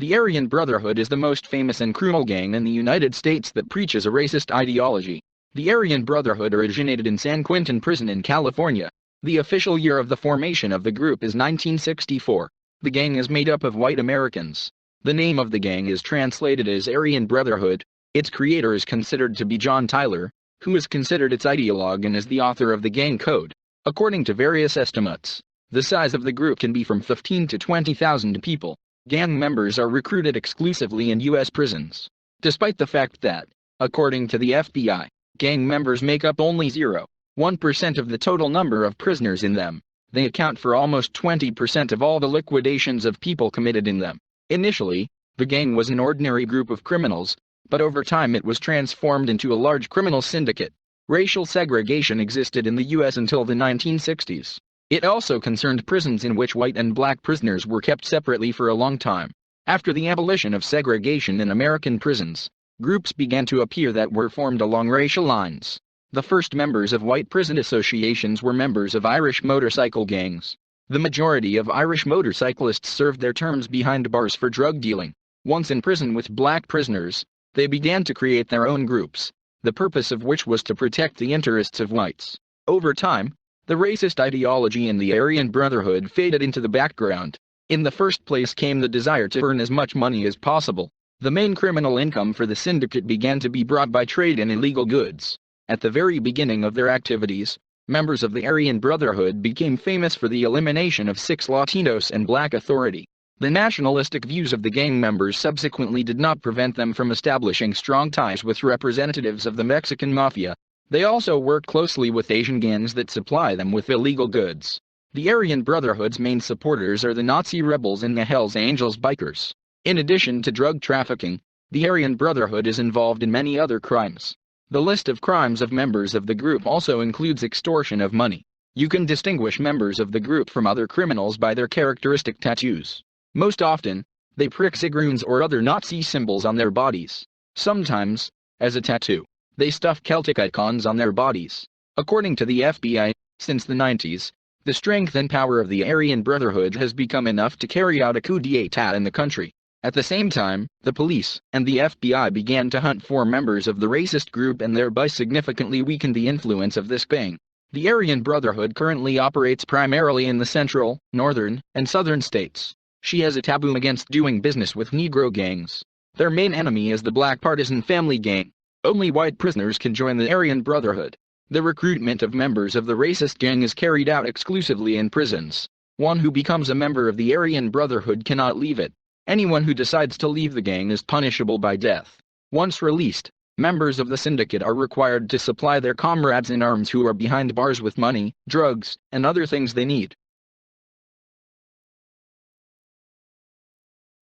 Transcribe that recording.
The Aryan Brotherhood is the most famous and cruel gang in the United States that preaches a racist ideology. The Aryan Brotherhood originated in San Quentin Prison in California. The official year of the formation of the group is 1964. The gang is made up of white Americans. The name of the gang is translated as Aryan Brotherhood. Its creator is considered to be John Tyler, who is considered its ideologue and is the author of the gang code. According to various estimates, the size of the group can be from 15 to 20,000 people. Gang members are recruited exclusively in U.S. prisons. Despite the fact that, according to the FBI, gang members make up only 0.1% of the total number of prisoners in them, they account for almost 20% of all the liquidations of people committed in them. Initially, the gang was an ordinary group of criminals, but over time it was transformed into a large criminal syndicate. Racial segregation existed in the U.S. until the 1960s. It also concerned prisons in which white and black prisoners were kept separately for a long time. After the abolition of segregation in American prisons, groups began to appear that were formed along racial lines. The first members of white prison associations were members of Irish motorcycle gangs. The majority of Irish motorcyclists served their terms behind bars for drug dealing. Once in prison with black prisoners, they began to create their own groups, the purpose of which was to protect the interests of whites. Over time, the racist ideology in the Aryan Brotherhood faded into the background. In the first place came the desire to earn as much money as possible. The main criminal income for the syndicate began to be brought by trade in illegal goods. At the very beginning of their activities, members of the Aryan Brotherhood became famous for the elimination of 6 Latinos and black authority. The nationalistic views of the gang members subsequently did not prevent them from establishing strong ties with representatives of the Mexican mafia. They also work closely with Asian gangs that supply them with illegal goods. The Aryan Brotherhood's main supporters are the Nazi rebels and the Hells Angels bikers. In addition to drug trafficking, the Aryan Brotherhood is involved in many other crimes. The list of crimes of members of the group also includes extortion of money. You can distinguish members of the group from other criminals by their characteristic tattoos. Most often, they prick zigzags or other Nazi symbols on their bodies. Sometimes, as a tattoo, they stuff Celtic icons on their bodies. According to the FBI, since the 90s, the strength and power of the Aryan Brotherhood has become enough to carry out a coup d'état in the country. At the same time, the police and the FBI began to hunt for members of the racist group and thereby significantly weakened the influence of this gang. The Aryan Brotherhood currently operates primarily in the central, northern, and southern states. She has a taboo against doing business with Negro gangs. Their main enemy is the black partisan family gang. Only white prisoners can join the Aryan Brotherhood. The recruitment of members of the racist gang is carried out exclusively in prisons. One who becomes a member of the Aryan Brotherhood cannot leave it. Anyone who decides to leave the gang is punishable by death. Once released, members of the syndicate are required to supply their comrades in arms who are behind bars with money, drugs, and other things they need.